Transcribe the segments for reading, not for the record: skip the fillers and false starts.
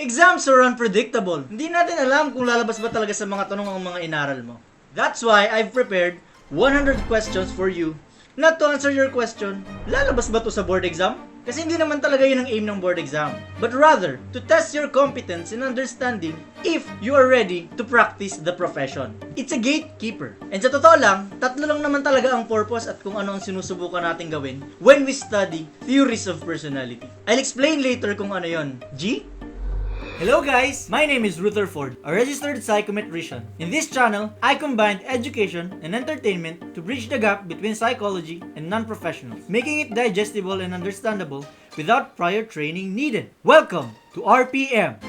Exams are unpredictable. Hindi natin alam kung lalabas ba talaga sa mga tanong ang mga inaral mo. That's why I've prepared 100 questions for you. Not to answer your question, lalabas ba to sa board exam? Kasi hindi naman talaga yun ang aim ng board exam. But rather, to test your competence in understanding if you are ready to practice the profession. It's a gatekeeper. And sa totoo lang, tatlo lang naman talaga ang purpose at kung ano ang sinusubukan natin gawin when we study theories of personality. I'll explain later kung ano yon. G? Hello guys! My name is Rutherford, a registered psychometrician. In this channel, I combine education and entertainment to bridge the gap between psychology and non-professionals, making it digestible and understandable without prior training needed. Welcome to RPM!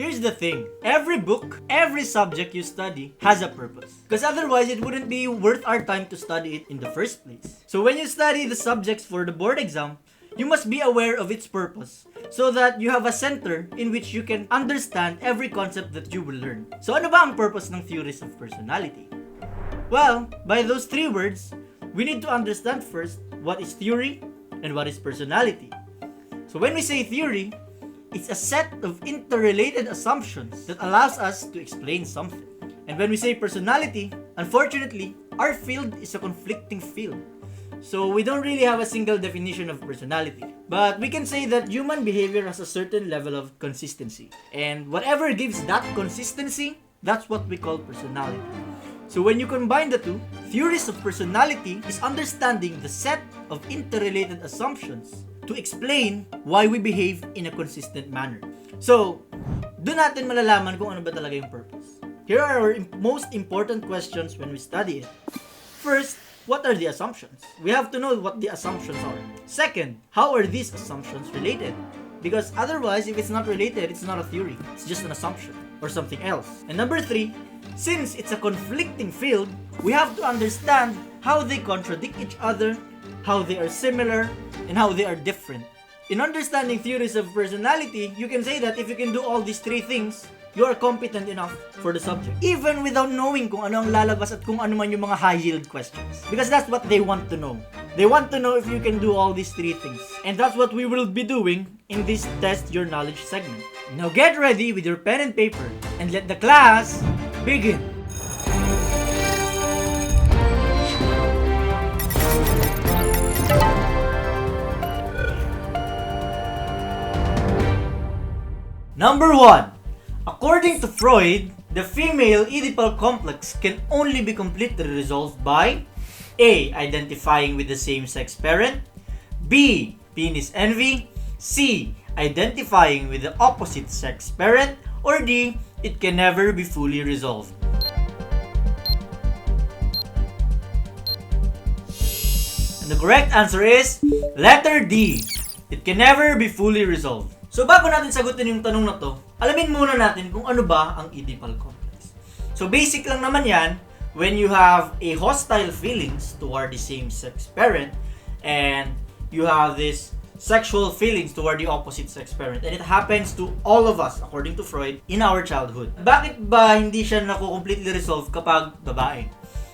Here's the thing, every book, every subject you study has a purpose. Because otherwise, it wouldn't be worth our time to study it in the first place. So when you study the subjects for the board exam, you must be aware of its purpose so that you have a center in which you can understand every concept that you will learn. So ano ba ang purpose ng theories of personality? Well, by those three words, we need to understand first what is theory and what is personality. So when we say theory, it's a set of interrelated assumptions that allows us to explain something. And when we say personality, unfortunately, our field is a conflicting field. So we don't really have a single definition of personality. But we can say that human behavior has a certain level of consistency. And whatever gives that consistency, that's what we call personality. So when you combine the two, theories of personality is understanding the set of interrelated assumptions to explain why we behave in a consistent manner. So, doon natin malalaman kung ano ba talaga yung purpose. Here are our most important questions when we study it. First, what are the assumptions? We have to know what the assumptions are. Second, how are these assumptions related? Because otherwise, if it's not related, it's not a theory. It's just an assumption or something else. And number three, since it's a conflicting field, we have to understand how they contradict each other, how they are similar, and how they are different. In understanding theories of personality, you can say that if you can do all these three things, you are competent enough for the subject. Even without knowing kung ano ang lalabas at kung ano man yung mga high-yield questions. Because that's what they want to know. They want to know if you can do all these three things. And that's what we will be doing in this Test Your Knowledge segment. Now get ready with your pen and paper and let the class begin. Number 1. According to Freud, the female Oedipal complex can only be completely resolved by A. Identifying with the same-sex parent, B. Penis envy, C. Identifying with the opposite-sex parent, or D. It can never be fully resolved. And the correct answer is letter D. It can never be fully resolved. So bago natin sagutin yung tanong na to, alamin muna natin kung ano ba ang Oedipal complex. So basic lang naman yan, when you have a hostile feelings toward the same-sex parent and you have this sexual feelings toward the opposite-sex parent, and it happens to all of us, according to Freud, in our childhood. Bakit ba hindi siya completely resolve kapag babae?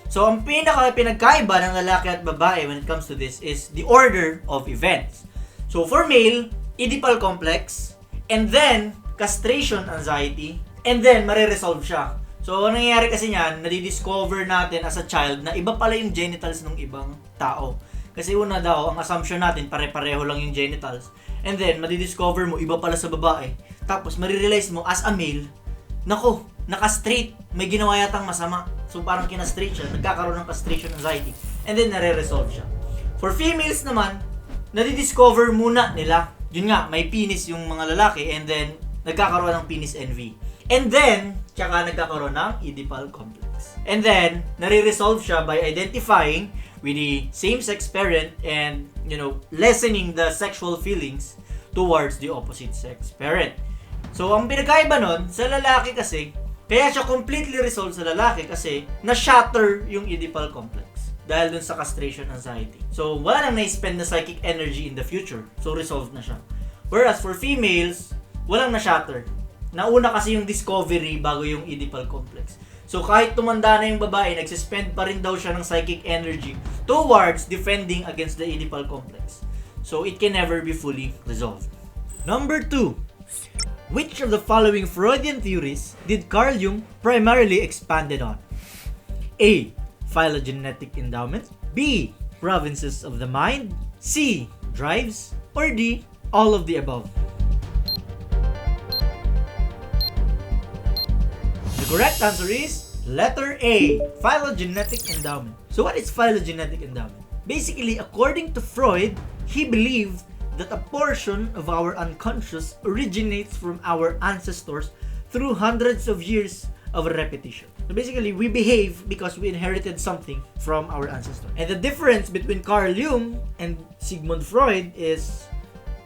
So ang pinagkaiba ng lalaki at babae when it comes to this is the order of events. So for male, Oedipal complex, and then castration anxiety, and then mariresolve siya. So, ang nangyayari kasi niyan, nadidiscover natin as a child na iba pala yung genitals ng ibang tao. Kasi una daw, ang assumption natin, pare-pareho lang yung genitals. And then, madidiscover mo, iba pala sa babae. Tapos, marirealize mo, as a male, nako, naka-straight, may ginawa yatang masama. So, parang kina-straight siya, nagkakaroon ng castration anxiety. And then, nare-resolve siya. For females naman, nadidiscover muna nila. Yun nga, may penis yung mga lalaki and then nagkakaroon ng penis envy. And then, tsaka nagkakaroon ng Oedipal complex. And then, nare-resolve siya by identifying with the same-sex parent and, lessening the sexual feelings towards the opposite-sex parent. So, ang pinagkaiba nun, sa lalaki kasi, kaya siya completely resolved sa lalaki kasi na-shatter yung Oedipal complex. Dahil dun sa castration anxiety. So, wala nang na-spend na psychic energy in the future. So, resolved na siya. Whereas, for females, walang na-shatter. Nauna kasi yung discovery bago yung Oedipal complex. So kahit tumanda na yung babae, nagsispend pa rin daw siya ng psychic energy towards defending against the Oedipal complex. So it can never be fully resolved. Number 2. Which of the following Freudian theories did Carl Jung primarily expanded on? A. Phylogenetic endowment. B. Provinces of the mind. C. Drives. Or D. All of the above. The correct answer is letter A. Phylogenetic endowment. So what is phylogenetic endowment? Basically, according to Freud, he believed that a portion of our unconscious originates from our ancestors through hundreds of years of repetition. So basically, we behave because we inherited something from our ancestors. And the difference between Carl Jung and Sigmund Freud is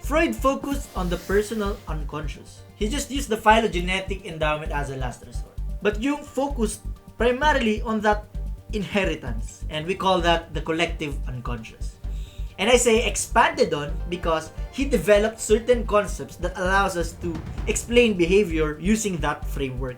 Freud focused on the personal unconscious. He just used the phylogenetic endowment as a last resort. But Jung focused primarily on that inheritance, and we call that the collective unconscious. And I say expanded on because he developed certain concepts that allows us to explain behavior using that framework.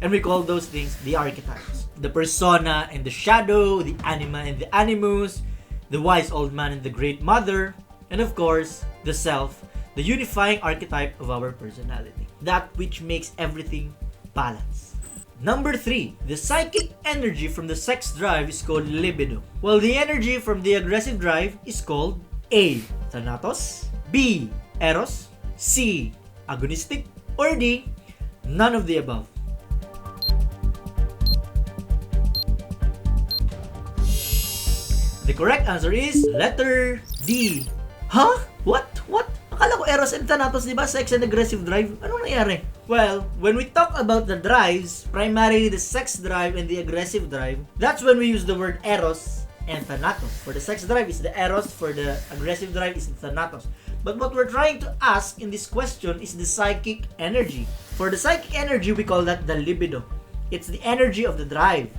And we call those things the archetypes. The persona and the shadow, the anima and the animus, the wise old man and the great mother, and of course, the self, the unifying archetype of our personality. That which makes everything balanced. Number 3. The psychic energy from the sex drive is called libido, while the energy from the aggressive drive is called A. Thanatos, B. Eros, C. Agonistic, or D. None of the above. The correct answer is letter D. Huh? What? Akala ko Eros and Thanatos, di ba? Sex and aggressive drive. Anong nangyari? Well, when we talk about the drives, primarily the sex drive and the aggressive drive, that's when we use the word Eros and Thanatos. For the sex drive is the Eros, for the aggressive drive is the Thanatos. But what we're trying to ask in this question is the psychic energy. For the psychic energy, we call that the libido. It's the energy of the drive.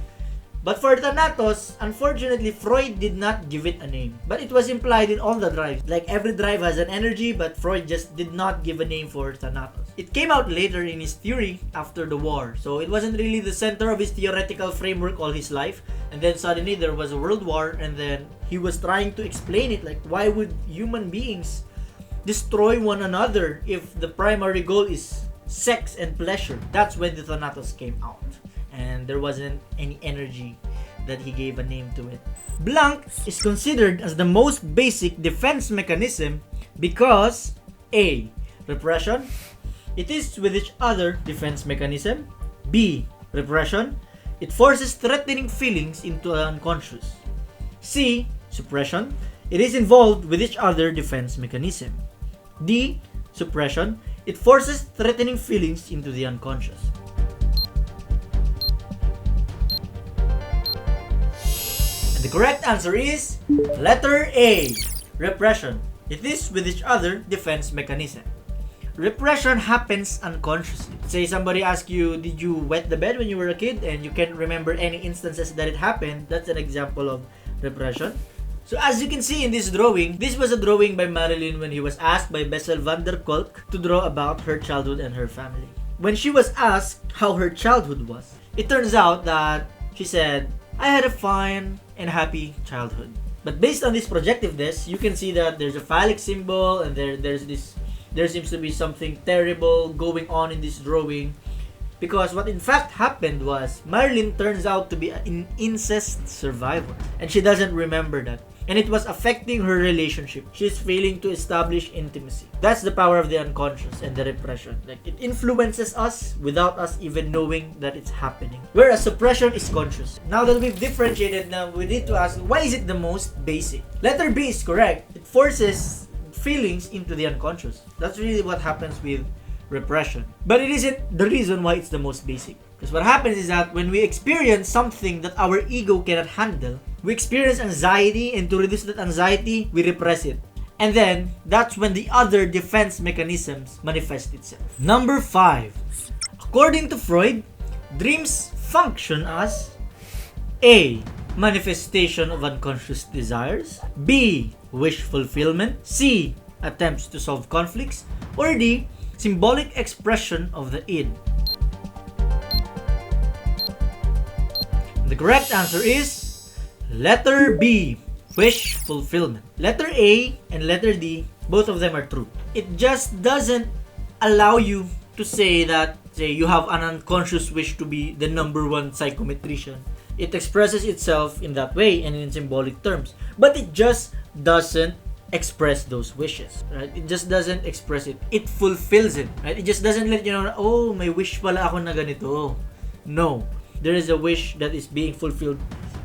But for Thanatos, unfortunately, Freud did not give it a name. But it was implied in all the drives. Like every drive has an energy, but Freud just did not give a name for Thanatos. It came out later in his theory after the war. So it wasn't really the center of his theoretical framework all his life. And then suddenly there was a world war, and then he was trying to explain it. Like, why would human beings destroy one another if the primary goal is sex and pleasure? That's when the Thanatos came out. And there wasn't any energy that he gave a name to it. Blank is considered as the most basic defense mechanism because A. Repression. It is with each other defense mechanism. B. Repression. It forces threatening feelings into the unconscious. C. Suppression. It is involved with each other defense mechanism. D. Suppression. It forces threatening feelings into the unconscious. The correct answer is letter A. Repression. It is with each other defense mechanism. Repression happens unconsciously. Say somebody asks you, did you wet the bed when you were a kid and you can't remember any instances that it happened? That's an example of repression. So as you can see in this drawing, this was a drawing by Marilyn when he was asked by Bessel van der Kolk to draw about her childhood and her family. When she was asked how her childhood was, it turns out that she said, I had a fine and happy childhood. But based on this projectiveness, you can see that there's a phallic symbol and there seems to be something terrible going on in this drawing. Because what in fact happened was Marilyn turns out to be an incest survivor and she doesn't remember that. And it was affecting her relationship. She's failing to establish intimacy. That's the power of the unconscious and the repression. Like, it influences us without us even knowing that it's happening. Whereas suppression is conscious. Now that we've differentiated, now we need to ask, why is it the most basic? Letter B is correct. It forces feelings into the unconscious. That's really what happens with repression. But it isn't the reason why it's the most basic. Because what happens is that when we experience something that our ego cannot handle, we experience anxiety, and to reduce that anxiety, we repress it. And then, that's when the other defense mechanisms manifest itself. Number 5. According to Freud, dreams function as A. Manifestation of unconscious desires. B. Wish fulfillment. C. Attempts to solve conflicts. Or D. Symbolic expression of the id. The correct answer is letter B, wish fulfillment. Letter A and letter D, both of them are true. It just doesn't allow you to say that, say, you have an unconscious wish to be the number one psychometrician. It expresses itself in that way and in symbolic terms. But it just doesn't express those wishes, right? It just doesn't express it. It fulfills it, right? It just doesn't let you know, oh, may wish pala ako na ganito. No. There is a wish that is being fulfilled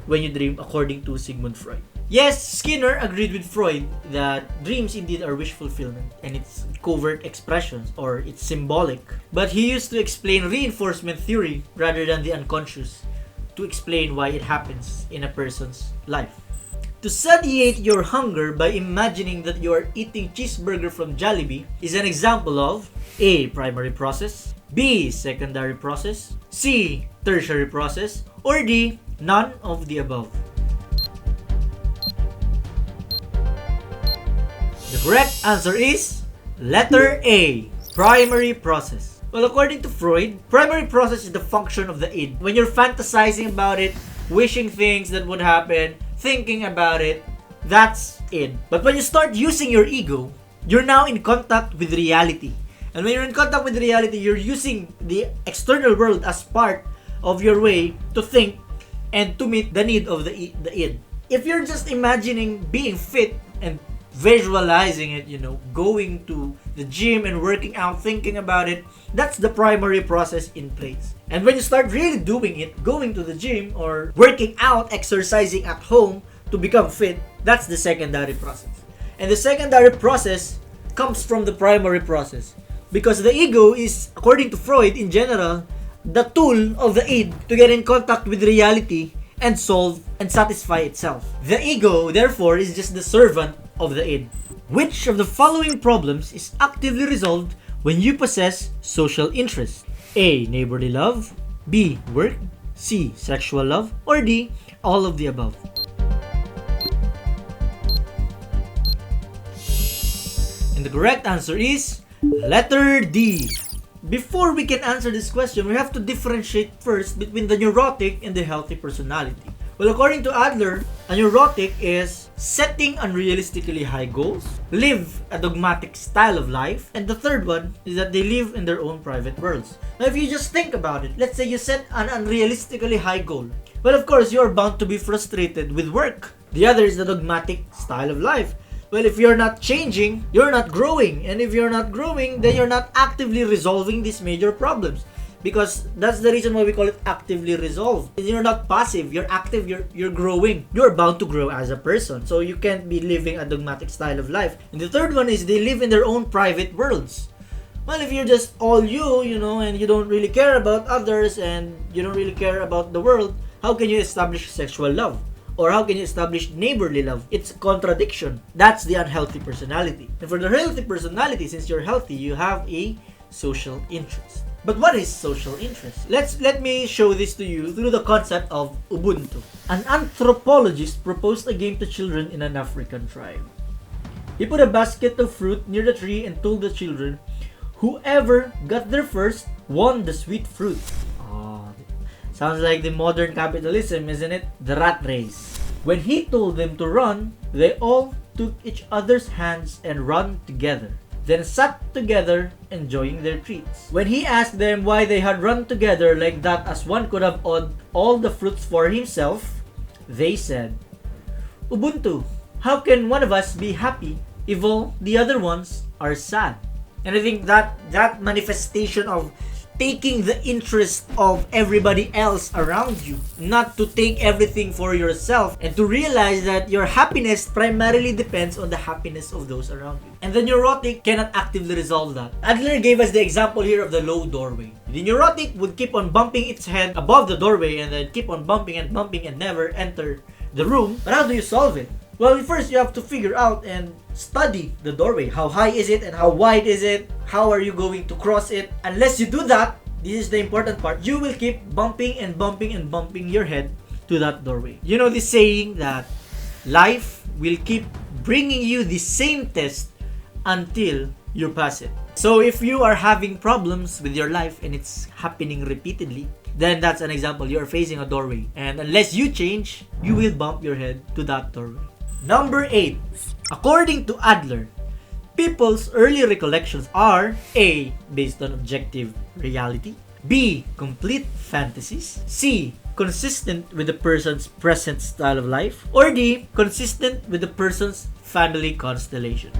when you dream, according to Sigmund Freud. Yes, Skinner agreed with Freud that dreams indeed are wish fulfillment and it's covert expressions or it's symbolic. But he used to explain reinforcement theory rather than the unconscious to explain why it happens in a person's life. To satiate your hunger by imagining that you are eating cheeseburger from Jollibee is an example of A. Primary process, B. Secondary process, C. Tertiary process, or D. None of the above. The correct answer is letter A, primary process. Well, according to Freud, primary process is the function of the id. When you're fantasizing about it, wishing things that would happen, thinking about it, that's id. But when you start using your ego, you're now in contact with reality. And when you're in contact with reality, you're using the external world as part of your way to think and to meet the need of the id. If you're just imagining being fit and visualizing it, going to the gym and working out, thinking about it, that's the primary process in place. And when you start really doing it, going to the gym or working out, exercising at home to become fit, that's the secondary process. And the secondary process comes from the primary process. Because the ego is, according to Freud in general, the tool of the id to get in contact with reality and solve and satisfy itself. The ego, therefore, is just the servant of the id. Which of the following problems is actively resolved when you possess social interest? A. Neighborly love, B. Work, C. Sexual love, or D. All of the above. And the correct answer is letter D. Before we can answer this question, we have to differentiate first between the neurotic and the healthy personality. Well, according to Adler, a neurotic is setting unrealistically high goals, live a dogmatic style of life, and the third one is that they live in their own private worlds. Now, if you just think about it, let's say you set an unrealistically high goal. Well, of course, you are bound to be frustrated with work. The other is the dogmatic style of life. Well, if you're not changing, you're not growing. And if you're not growing, then you're not actively resolving these major problems. Because that's the reason why we call it actively resolved. You're not passive, you're active, you're growing. You're bound to grow as a person. So you can't be living a dogmatic style of life. And the third one is they live in their own private worlds. Well, if you're just all you, and you don't really care about others and you don't really care about the world, how can you establish sexual love? Or how can you establish neighborly love? It's a contradiction. That's the unhealthy personality. And for the healthy personality, since you're healthy, you have a social interest. But what is social interest? Let me show this to you through the concept of Ubuntu. An anthropologist proposed a game to children in an African tribe. He put a basket of fruit near the tree and told the children, whoever got there first won the sweet fruit. Sounds like the modern capitalism, isn't it? The rat race. When he told them to run, they all took each other's hands and ran together, then sat together enjoying their treats. When he asked them why they had run together like that as one could have owned all the fruits for himself, they said, Ubuntu, how can one of us be happy if all the other ones are sad? And I think that manifestation of taking the interest of everybody else around you, not to take everything for yourself, and to realize that your happiness primarily depends on the happiness of those around you. And the neurotic cannot actively resolve that. Adler gave us the example here of the low doorway. The neurotic would keep on bumping its head above the doorway and then keep on bumping and never enter the room. But how do you solve it? Well, first you have to figure out and study the doorway. How high is it and how wide is it? How are you going to cross it? Unless you do that, this is the important part, you will keep bumping your head to that doorway. You know the saying that life will keep bringing you the same test until you pass it. So if you are having problems with your life and it's happening repeatedly, then that's an example. You are facing a doorway. And unless you change, you will bump your head to that doorway. Number 8. According to Adler, people's early recollections are A. Based on objective reality, B. Complete fantasies, C. Consistent with the person's present style of life, or D. Consistent with the person's family constellation.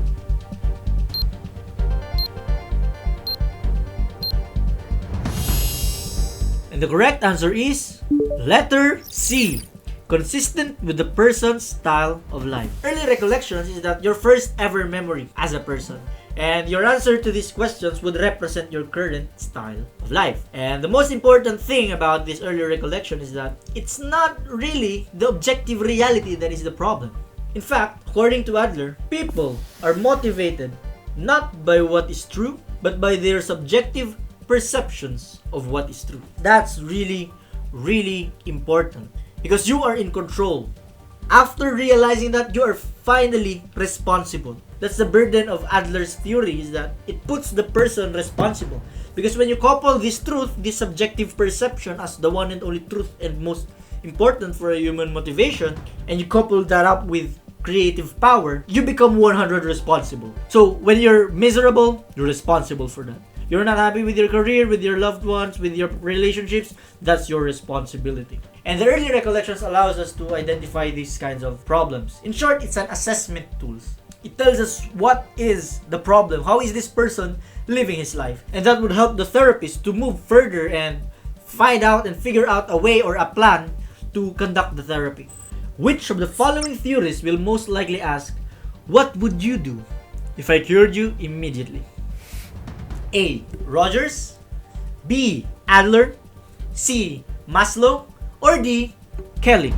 And the correct answer is letter C. Consistent with the person's style of life. Early recollections is that your first ever memory as a person. And your answer to these questions would represent your current style of life. And the most important thing about this early recollection is that it's not really the objective reality that is the problem. In fact, according to Adler, people are motivated not by what is true, but by their subjective perceptions of what is true. That's really, really important. Because you are in control. After realizing that, you are finally responsible. That's the burden of Adler's theory, is that it puts the person responsible. Because when you couple this truth, this subjective perception as the one and only truth and most important for a human motivation, and you couple that up with creative power, you become 100 responsible. So when you're miserable, you're responsible for that. You're not happy with your career, with your loved ones, with your relationships, that's your responsibility. And the early recollections allows us to identify these kinds of problems. In short, it's an assessment tool. It tells us what is the problem, how is this person living his life. And that would help the therapist to move further and find out and figure out a way or a plan to conduct the therapy. Which of the following theories will most likely ask, what would you do if I cured you immediately? A. Rogers, B. Adler, C. Maslow, or D. Kelly?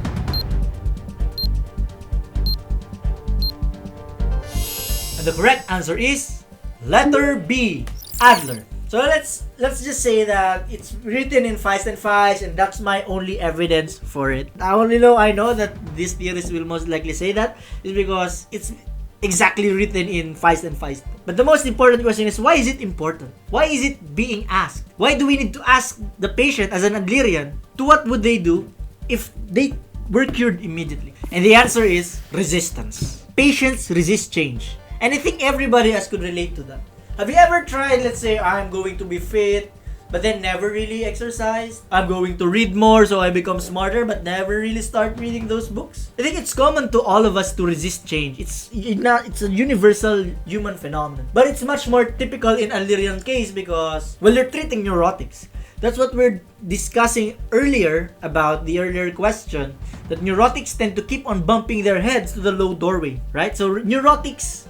And the correct answer is letter B. Adler. So let's just say that it's written in Feist and Feist, and that's my only evidence for it. I know that these theorists will most likely say that is because it's exactly written in Feist and Feist. But the most important question is, why is it important? Why is it being asked? Why do we need to ask the patient as an Adlerian to what would they do if they were cured immediately? And the answer is resistance. Patients resist change. And I think everybody else could relate to that. Have you ever tried, let's say, I'm going to be fit, but then never really exercise? I'm going to read more so I become smarter, but never really start reading those books? I think it's common to all of us to resist change. It's a universal human phenomenon. But it's much more typical in Adlerian case because, well, you're treating neurotics. That's what we're discussing earlier about the earlier question, that neurotics tend to keep on bumping their heads to the low doorway, right? So neurotics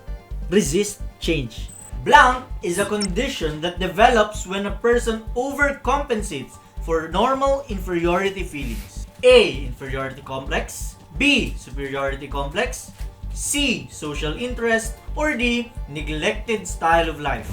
resist change. Blank is a condition that develops when a person overcompensates for normal inferiority feelings. A. Inferiority complex, B. Superiority complex, C. Social interest, or D. Neglected style of life.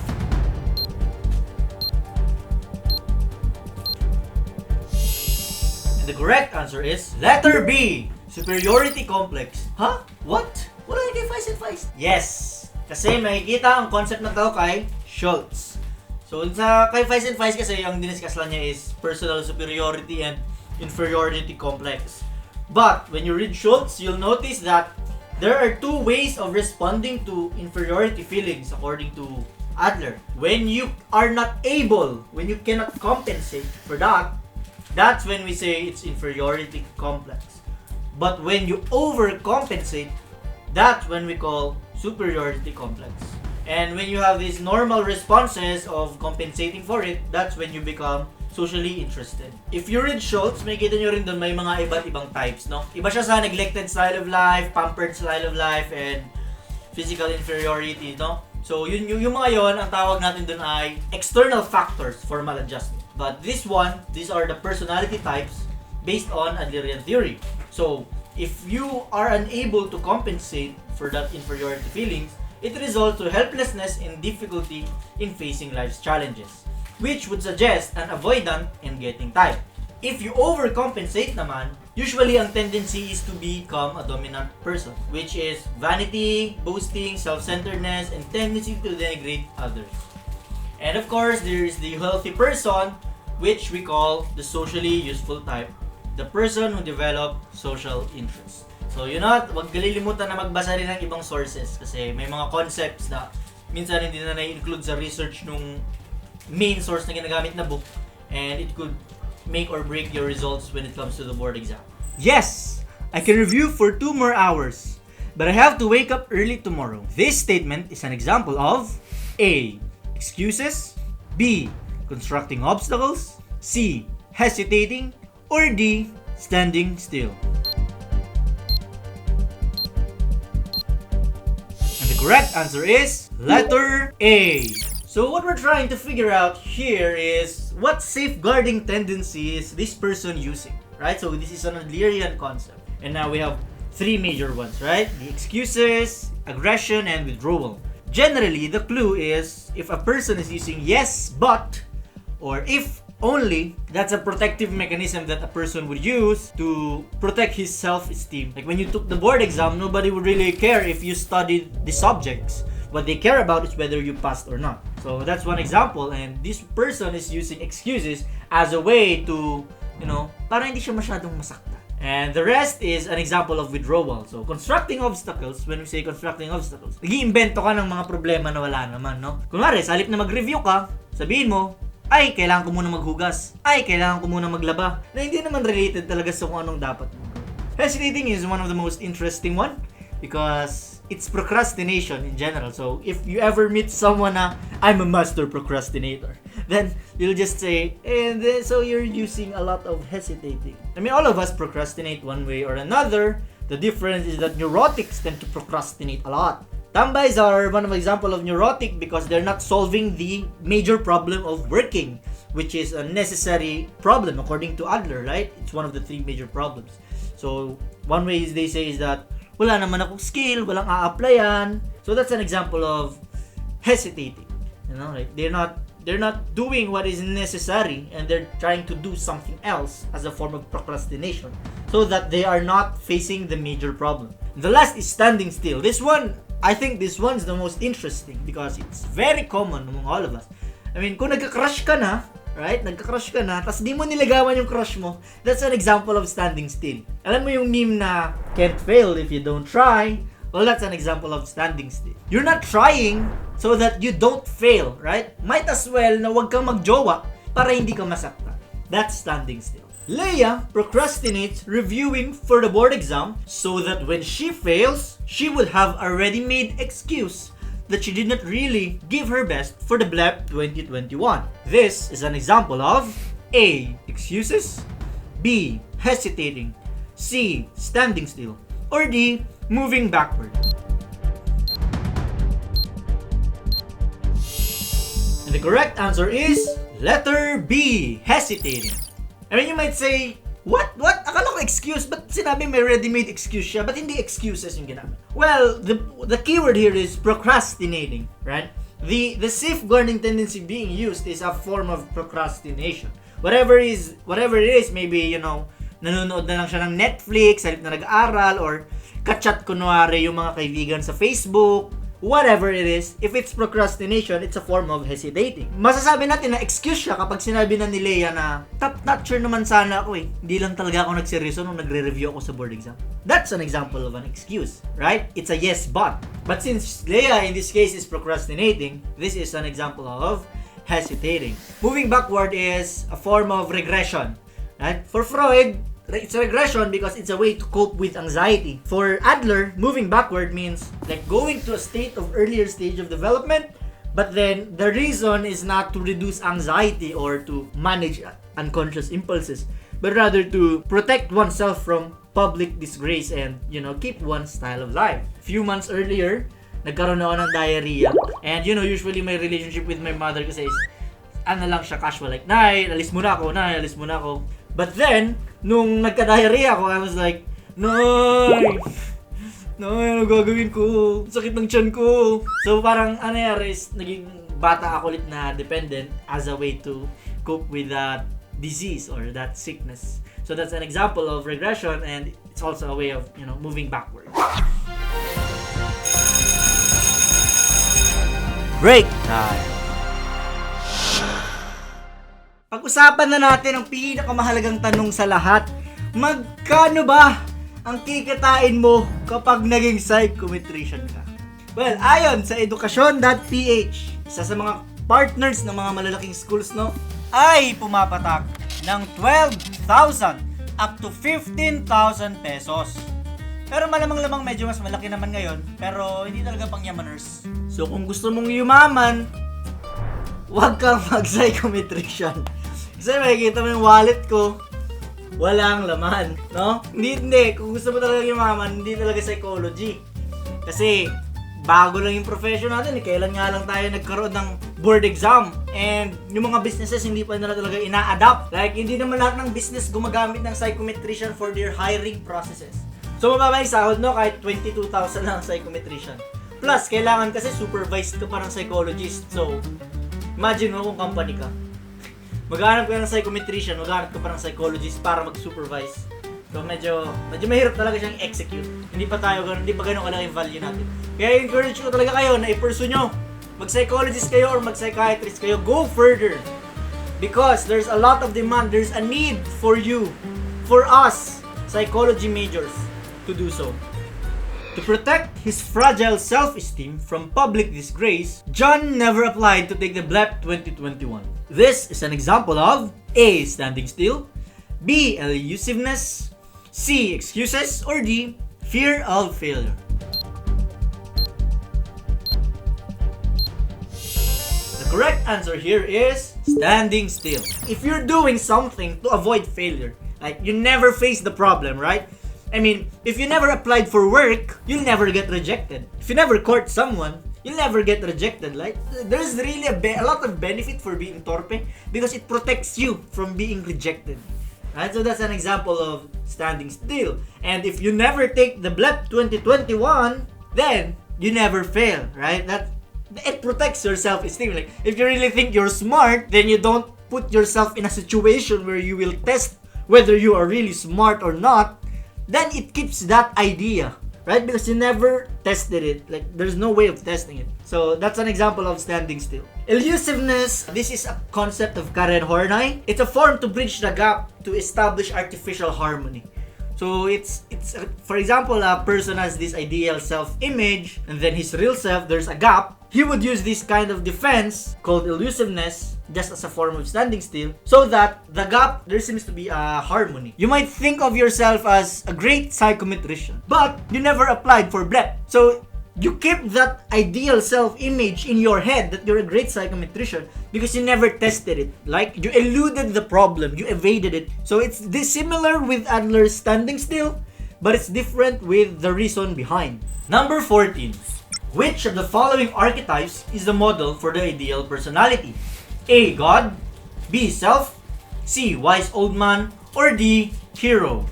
And the correct answer is letter B. Superiority complex. Huh? What? Wala kay Feist and Feist? Yes! Kasi makikita ang concept na to kay Schultz. So sa kay Feist and Feist kasi yung diniscuss lang niya is personal superiority and inferiority complex. But when you read Schultz, you'll notice that there are two ways of responding to inferiority feelings according to Adler. When you are not able, when you cannot compensate for that, that's when we say it's inferiority complex. But when you overcompensate, that's when we call superiority complex. And when you have these normal responses of compensating for it, that's when you become socially interested. If you read Schultz, may kita nyo rin doon may mga iba't ibang types, no? Iba siya sa neglected style of life, pampered style of life, and physical inferiority, no? So yung mga yon, ang tawag natin doon ay external factors for maladjustment. But these are the personality types based on Adlerian theory. So if you are unable to compensate for that inferiority feelings, it results to helplessness and difficulty in facing life's challenges, which would suggest an avoidant and getting type. If you overcompensate naman, usually ang tendency is to become a dominant person, which is vanity, boasting, self-centeredness, and tendency to denigrate others. And of course, there is the healthy person which we call the socially useful type, the person who develop social interest. So yun na, huwag kalilimutan na magbasa rin ng ibang sources kasi may mga concepts na minsan hindi na na-include sa research nung main source na ginagamit na book, and it could make or break your results when it comes to the board exam. Yes! I can review for 2 more hours, but I have to wake up early tomorrow. This statement is an example of A. Excuses, B. Constructing obstacles, C. Hesitating, or D. Standing still. And the correct answer is letter A. So what we're trying to figure out here is what safeguarding tendencies this person using, right? So this is an Adlerian concept. And now we have 3 major ones, right? The excuses, aggression, and withdrawal. Generally, the clue is if a person is using yes, but, or if only, that's a protective mechanism that a person would use to protect his self-esteem. Like when you took the board exam, nobody would really care if you studied the subjects. What they care about is whether you passed or not. So that's one example, and this person is using excuses as a way to, para hindi siya masyadong masakta. And the rest is an example of withdrawal. So constructing obstacles, when we say constructing obstacles, nag-iimbento ka ng mga problema na wala naman, no? Kunwari, sa halip na mag-review ka, sabihin mo, ay, kailangan ko muna maghugas. Ay, kailangan ko muna maglaba. Na hindi naman related talaga sa kung anong dapat mo. Hesitating is one of the most interesting one because it's procrastination in general. So if you ever meet someone na I'm a master procrastinator, then you'll just say, and so you're using a lot of hesitating. I mean, all of us procrastinate one way or another. The difference is that neurotics tend to procrastinate a lot. Tambays are one of example of neurotic because they're not solving the major problem of working, which is a necessary problem according to Adler, right? It's one of the 3 major problems. So one way is they say is that wala naman akong skill, walang a-applyan. So that's an example of hesitating. Like they're not doing what is necessary and they're trying to do something else as a form of procrastination so that they are not facing the major problem. The last is standing still. I think this one's the most interesting because it's very common among all of us. I mean, kung nagka-crush ka na, right? Nagka-crush ka na, tas di mo niligawan yung crush mo, that's an example of standing still. Alam mo yung meme na, can't fail if you don't try? Well, that's an example of standing still. You're not trying so that you don't fail, right? Might as well na wag kang magjowa para hindi ka masaktan. That's standing still. Leia procrastinates reviewing for the board exam so that when she fails, she would have a ready-made excuse that she did not really give her best for the BLEP 2021. This is an example of A. Excuses, B. Hesitating, C. Standing still, or D. Moving backward. And the correct answer is letter B. Hesitating. I mean, you might say, What? Akala ko excuse, but sinabi may ready-made excuse siya, but hindi excuses yung ginamit. Well, the keyword here is procrastinating, right? The safeguarding tendency being used is a form of procrastination. Whatever it is, maybe, nanonood na lang siya ng Netflix, halip na nag-aaral, or kachat kunwari yung mga kaibigan sa Facebook, whatever it is, if it's procrastination, it's a form of hesitating. Masasabi natin na excuse siya kapag sinabi na ni Leia na not sure naman sana ako eh. Hindi lang talaga ako nagseryoso nung nagre-review ako sa board exam. That's an example of an excuse, right? It's a yes but. But since Leia in this case is procrastinating, this is an example of hesitating. Moving backward is a form of regression, right? For Freud, it's a regression because it's a way to cope with anxiety. For Adler, moving backward means like going to a state of earlier stage of development, but then the reason is not to reduce anxiety or to manage unconscious impulses, but rather to protect oneself from public disgrace and, keep one's style of life. A few months earlier, nagkaroon ako ng diarrhea. And, usually my relationship with my mother kasi is, lang siya casual, like, Nay, alis muna ako. But then, nung nagka-diarrhea ako, I was like, Nay, ano gagawin ko? Sakit ng tiyan ko. So parang naging bata ako ulit na dependent as a way to cope with that disease or that sickness. So that's an example of regression, and it's also a way of, moving backward. Break time. pag-usapan na natin ang pinakamahalagang tanong sa lahat. Magkano ba ang kikitain mo kapag naging psychometrician ka? Well, ayon sa edukasyon.ph, isa sa mga partners ng mga malalaking schools, no, ay pumapatak ng 12,000 up to 15,000 pesos. Pero malamang-lamang medyo mas malaki naman ngayon, pero hindi talaga pang yamaners. So kung gusto mong yumaman, huwag kang mag-psychometrician. Kasi makikita mo yung wallet ko, walang laman, no? Hindi. Kung gusto mo talaga yumaman, hindi talaga psychology. Kasi bago lang yung profession natin, kailan nga lang tayo nagkaroon ng board exam. And yung mga businesses hindi pa nila talaga ina-adapt. Like, hindi naman lahat ng business gumagamit ng psychometrician for their hiring processes. So, mababa yung sahod, no? Kahit 22,000 lang ang psychometrician. Plus, kailangan kasi supervised ka pa ng psychologist. So, imagine mo kung company ka. Maghanap ka ng psychometrician, maghanap ka pa ng psychologist para mag-supervise. So, medyo mahirap talaga siyang execute. Hindi pa ganun kalaki yung value natin. Kaya encourage ko talaga kayo na i-pursue nyo. Mag-psychologist kayo or mag-psychiatrist kayo, go further. Because there's a lot of demand, there's a need for you, for us, psychology majors, to do so. To protect his fragile self-esteem from public disgrace, John never applied to take the BLEP 2021. This is an example of A. Standing still, B. Elusiveness, C. Excuses, or D. Fear of failure. The correct answer here is standing still. If you're doing something to avoid failure, like you never face the problem, right? I mean, if you never applied for work, you'll never get rejected. If you never court someone, you'll never get rejected. Like, there's really a lot of benefit for being torpe because it protects you from being rejected. Right? So that's an example of standing still. And if you never take the BLEP 2021, then you never fail, right? It protects your self-esteem. Like, if you really think you're smart, then you don't put yourself in a situation where you will test whether you are really smart or not. Then it keeps that idea, right? Because you never tested it. Like, there's no way of testing it. So that's an example of standing still. Elusiveness, this is a concept of Karen Horney. It's a form to bridge the gap to establish artificial harmony. So it's for example, a person has this ideal self-image and then his real self, there's a gap. He would use this kind of defense called elusiveness just as a form of standing still so that the gap, there seems to be a harmony. You might think of yourself as a great psychometrician, but you never applied for BLEP. So you keep that ideal self-image in your head that you're a great psychometrician because you never tested it. Like, you eluded the problem, you evaded it. So it's similar with Adler's standing still, but it's different with the reason behind. Number 14. Which of the following archetypes is the model for the ideal personality? A. God, B. Self, C. Wise old man, or D. Hero?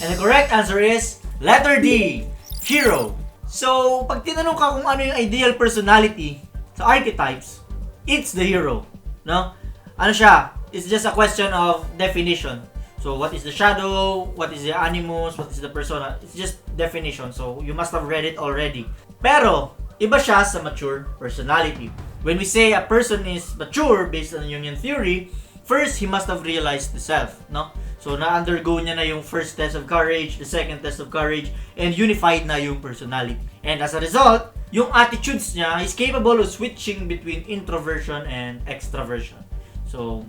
And the correct answer is letter D, hero. So, pag tinanong ka kung ano yung ideal personality sa archetypes, it's the hero, no? Ano siya? It's just a question of definition. So, what is the shadow? What is the animus? What is the persona? It's just definition. So, you must have read it already. Pero, iba siya sa mature personality. When we say a person is mature based on Jungian theory, first, he must have realized the self, no? So, na-undergo niya na yung first test of courage, the second test of courage, and unified na yung personality. And as a result, yung attitudes niya is capable of switching between introversion and extraversion. So,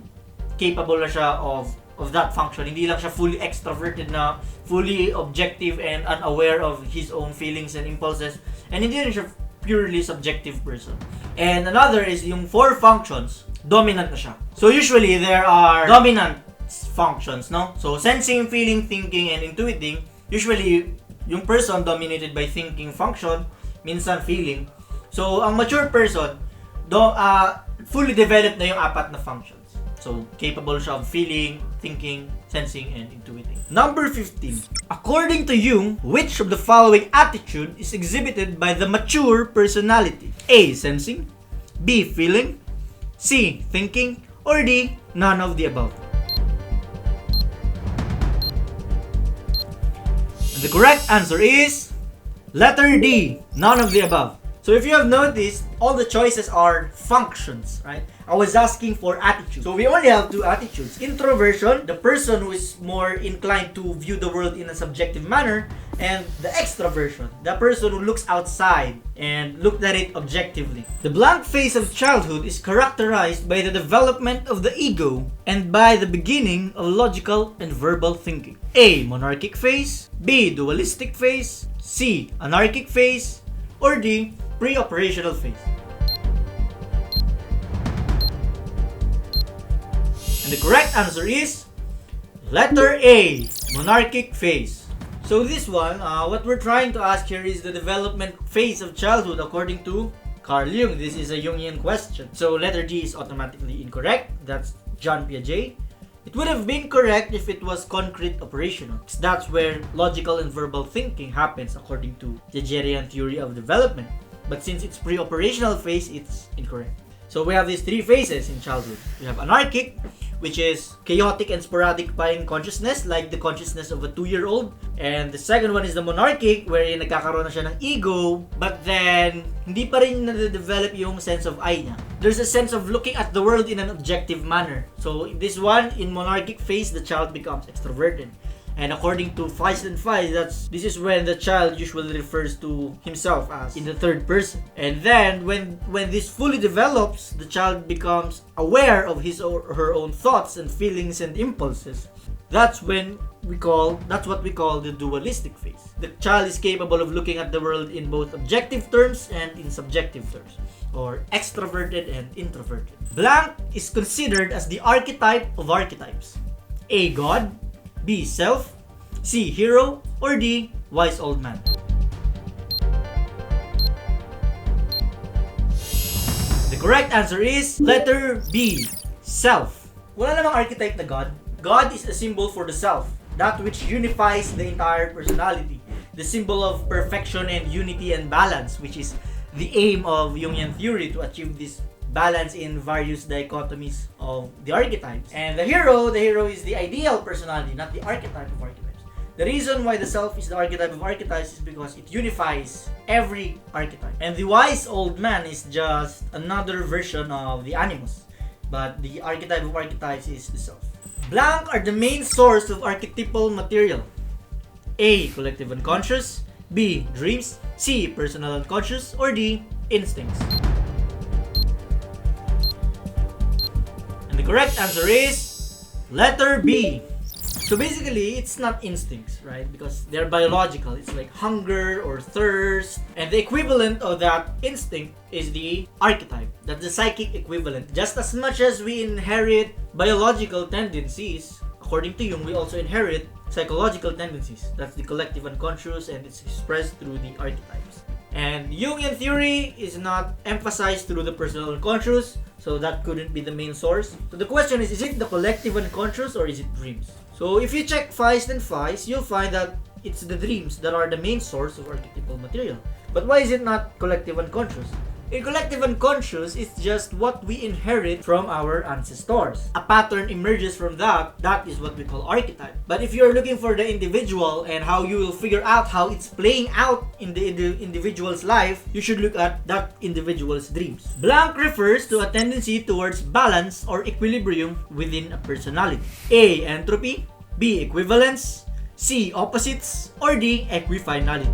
capable na siya of that function. Hindi lang siya fully extroverted na, fully objective and unaware of his own feelings and impulses. And hindi rin siya purely subjective person. And another is yung 4 functions, dominant na siya. So usually, there are dominant functions, no? So sensing, feeling, thinking, and intuiting, usually, yung person dominated by thinking function, minsan feeling. So, ang mature person, fully developed na yung 4 na functions. So, capable siya of feeling, thinking, sensing, and intuiting. Number 15. According to Jung, which of the following attitude is exhibited by the mature personality? A. Sensing, B. Feeling, C. Thinking, or D. None of the above. And the correct answer is letter D. None of the above. So if you have noticed, all the choices are functions, right? I was asking for attitude. So we only have two attitudes. Introversion, the person who is more inclined to view the world in a subjective manner, and the extroversion, the person who looks outside and looked at it objectively. The blank phase of childhood is characterized by the development of the ego and by the beginning of logical and verbal thinking. A. Monarchic phase, B. Dualistic phase, C. Anarchic phase, or D. Pre-operational phase. And the correct answer is letter A. Monarchic phase. So this one, what we're trying to ask here is the development phase of childhood according to Carl Jung. This is a Jungian question. So letter D is automatically incorrect. That's John Piaget. It would have been correct if it was concrete operational. That's where logical and verbal thinking happens according to the Adlerian theory of development. But since it's pre-operational phase, it's incorrect. So we have these three phases in childhood. We have anarchic, which is chaotic and sporadic buying consciousness, like the consciousness of a 2-year-old. And the second one is the monarchic, wherein nagkakaroon na siya ng ego, but then hindi pa rin na-develop yung sense of I niya. There's a sense of looking at the world in an objective manner. So in this one, in monarchic phase, the child becomes extroverted. And according to Feist and Feist, this is when the child usually refers to himself as in the third person. And then when this fully develops, the child becomes aware of his or her own thoughts and feelings and impulses. That's what we call the dualistic phase. The child is capable of looking at the world in both objective terms and in subjective terms, or extroverted and introverted. Blank is considered as the archetype of archetypes. A. God, B. Self, C. Hero, or D. Wise old man. The correct answer is letter B. Self. Wala namang archetype na God. God is a symbol for the self, that which unifies the entire personality. The symbol of perfection and unity and balance, which is the aim of Jungian theory to achieve this balance in various dichotomies of the archetypes. And the hero is the ideal personality, not the archetype of archetypes. The reason why the self is the archetype of archetypes is because it unifies every archetype. And the wise old man is just another version of the animus, but the archetype of archetypes is the self. Blank are the main source of archetypal material. A. Collective unconscious, B. Dreams, C. Personal unconscious, or D. Instincts. The correct answer is letter B. So basically, it's not instincts, right? Because they're biological. It's like hunger or thirst. And the equivalent of that instinct is the archetype. That's the psychic equivalent. Just as much as we inherit biological tendencies, according to Jung, we also inherit psychological tendencies. That's the collective unconscious, and it's expressed through the archetypes. And Jungian theory is not emphasized through the personal unconscious, so that couldn't be the main source. So the question is it the collective unconscious or is it dreams? So if you check Feist and Feist, you'll find that it's the dreams that are the main source of archetypal material. But why is it not collective unconscious? In collective unconscious, it's just what we inherit from our ancestors. A pattern emerges from that is what we call archetype. But if you're looking for the individual and how you will figure out how it's playing out in the individual's life, you should look at that individual's dreams. Blank refers to a tendency towards balance or equilibrium within a personality. A. Entropy, B. Equivalence, C. Opposites, or D. Equifinality.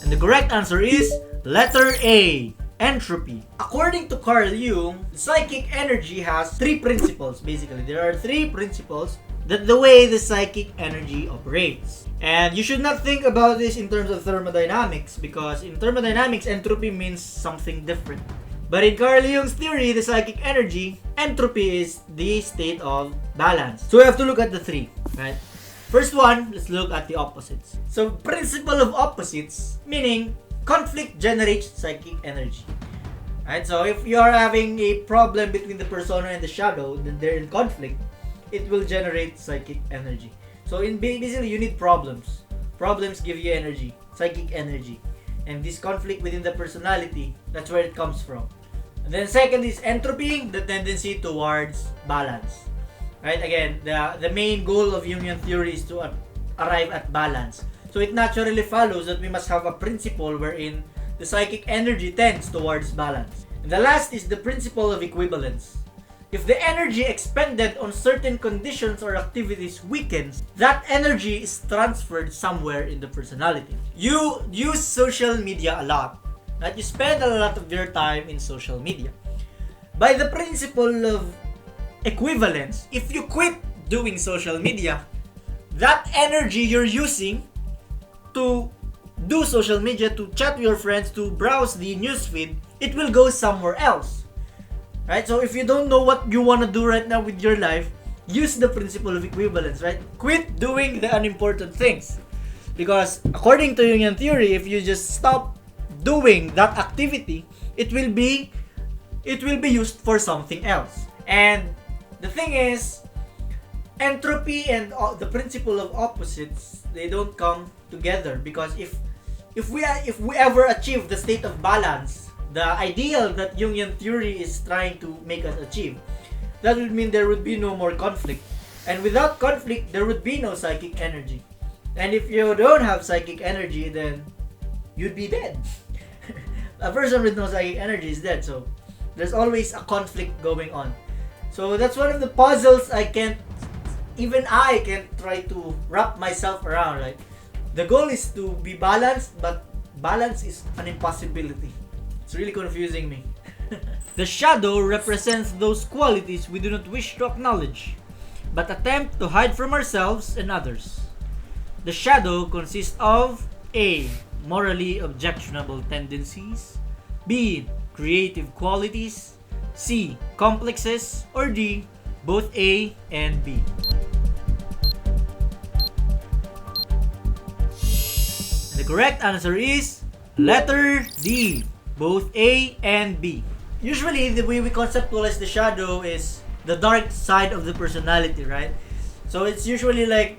And the correct answer is letter A. Entropy. According to Carl Jung, psychic energy has three principles. Basically, there are three principles that the way the psychic energy operates. And you should not think about this in terms of thermodynamics, because in thermodynamics, entropy means something different. But in Carl Jung's theory, the psychic energy, entropy is the state of balance. So we have to look at the three, right? First one, let's look at the opposites. So, principle of opposites, meaning conflict generates psychic energy. Right? So, if you are having a problem between the persona and the shadow, then they're in conflict, it will generate psychic energy. So, basically, you need problems. Problems give you energy, psychic energy. And this conflict within the personality, that's where it comes from. And then second is entropy, the tendency towards balance. Right? Again, the main goal of Jungian theory is to arrive at balance. So it naturally follows that we must have a principle wherein the psychic energy tends towards balance. And the last is the principle of equivalence. If the energy expended on certain conditions or activities weakens, that energy is transferred somewhere in the personality. You use social media a lot, right? You spend a lot of your time in social media. By the principle of equivalence, if you quit doing social media, that energy you're using to do social media, to chat with your friends, to browse the newsfeed, it will go somewhere else. Right? So if you don't know what you want to do right now with your life, use the principle of equivalence, right? Quit doing the unimportant things. Because according to Jungian theory, if you just stop doing that activity, it will be used for something else. And the thing is, entropy and the principle of opposites, they don't come together, because if we ever achieve the state of balance, the ideal that Jungian theory is trying to make us achieve, that would mean there would be no more conflict. And without conflict, there would be no psychic energy. And if you don't have psychic energy, then you'd be dead. A person with no psychic energy is dead. So there's always a conflict going on. So that's one of the puzzles even I can't try to wrap myself around. Right? The goal is to be balanced, but balance is an impossibility. It's really confusing me. The shadow represents those qualities we do not wish to acknowledge, but attempt to hide from ourselves and others. The shadow consists of A. Morally objectionable tendencies, B. Creative qualities, C. Complexes, or D. Both A and B. And the correct answer is letter D. Both A and B. Usually, the way we conceptualize the shadow is the dark side of the personality, right? So it's usually like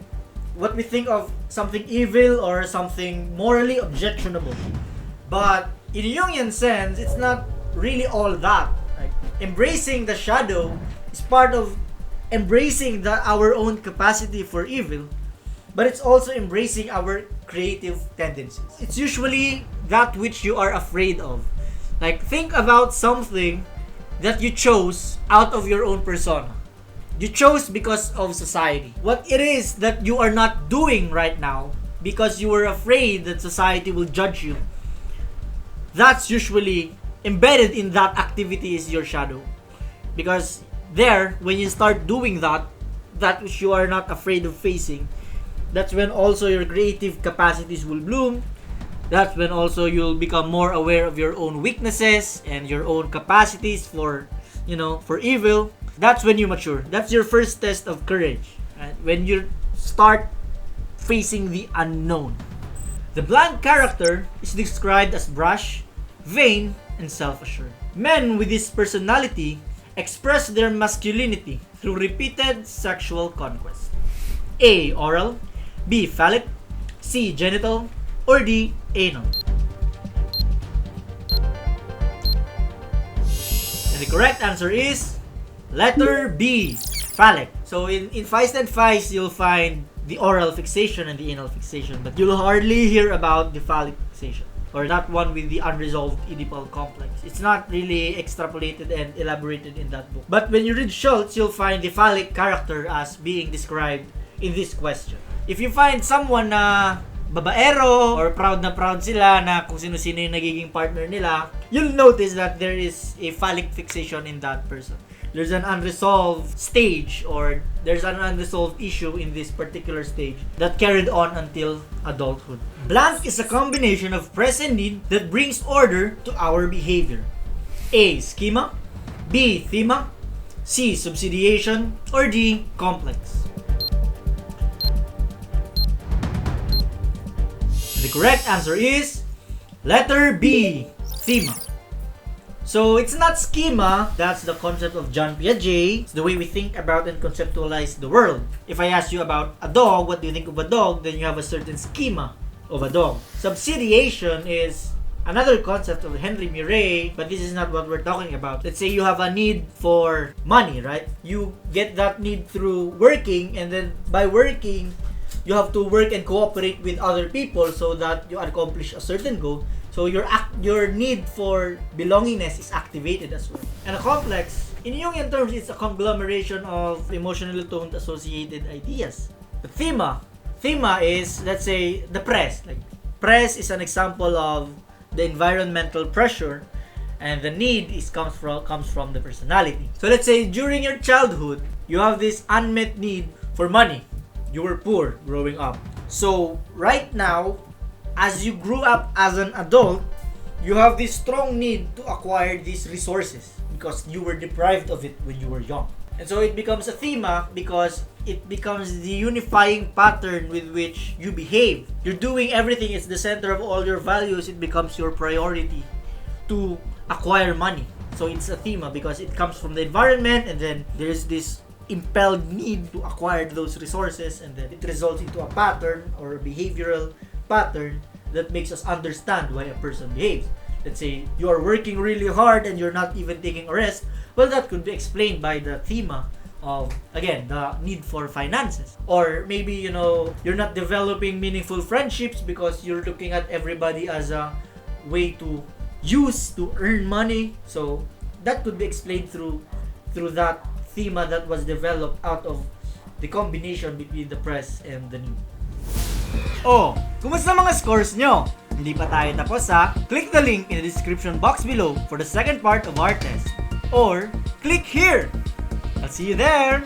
what we think of something evil or something morally objectionable. But in a Jungian sense, it's not really all that. Like, embracing the shadow is part of embracing our own capacity for evil, but it's also embracing our creative tendencies. It's usually that which you are afraid of. Like, think about something that you chose out of your own persona. You chose because of society. What it is that you are not doing right now because you were afraid that society will judge you, that's usually embedded in that activity is your shadow. Because there, when you start doing that which you are not afraid of facing, that's when also your creative capacities will bloom. That's when also you'll become more aware of your own weaknesses and your own capacities for evil. That's when you mature. That's your first test of courage, right? When you start facing the unknown. The blank character is described as brash, vain, and self-assured. Men with this personality express their masculinity through repeated sexual conquest. A. Oral, B. Phallic, C. Genital, or D. Anal. And the correct answer is letter B. Phallic. So in Feist and Feist, you'll find the oral fixation and the anal fixation, but you'll hardly hear about the phallic fixation, or that one with the unresolved Oedipal complex. It's not really extrapolated and elaborated in that book. But when you read Schultz, you'll find the phallic character as being described in this question. If you find someone na babaero or proud na proud sila na kung sino-sino yung nagiging partner nila, you'll notice that there is a phallic fixation in that person. There's an unresolved stage, or there's an unresolved issue in this particular stage that carried on until adulthood. Blank is a combination of present need that brings order to our behavior. A. Schema, B. Thema, C. Subsidiation, or D. Complex. The correct answer is letter B. Thema. So it's not schema, that's the concept of John Piaget. It's the way we think about and conceptualize the world. If I ask you about a dog, what do you think of a dog? Then you have a certain schema of a dog. Subsidiation is another concept of Henry Murray, but this is not what we're talking about. Let's say you have a need for money, right? You get that need through working, and then by working, you have to work and cooperate with other people so that you accomplish a certain goal. So your need for belongingness is activated as well. And a complex, in Jungian terms, it's a conglomeration of emotionally toned associated ideas. The thema is, let's say, the press. Like, press is an example of the environmental pressure, and the need comes from the personality. So let's say during your childhood, you have this unmet need for money. You were poor growing up. So right now, as you grew up as an adult, you have this strong need to acquire these resources because you were deprived of it when you were young. And so it becomes a thema because it becomes the unifying pattern with which you behave. You're doing everything, it's the center of all your values, it becomes your priority to acquire money. So it's a thema because it comes from the environment, and then there's this impelled need to acquire those resources, and then it results into a pattern or a behavioral pattern that makes us understand why a person behaves. Let's say you are working really hard and you're not even taking a rest. Well, that could be explained by the thema of, again, the need for finances. Or maybe, you're not developing meaningful friendships because you're looking at everybody as a way to use to earn money. So that could be explained through that thema that was developed out of the combination between the press and the need. Oh, kumusta mga scores nyo? Hindi pa tayo tapos ha? Click the link in the description box below for the second part of our test. Or, click here! I'll see you there!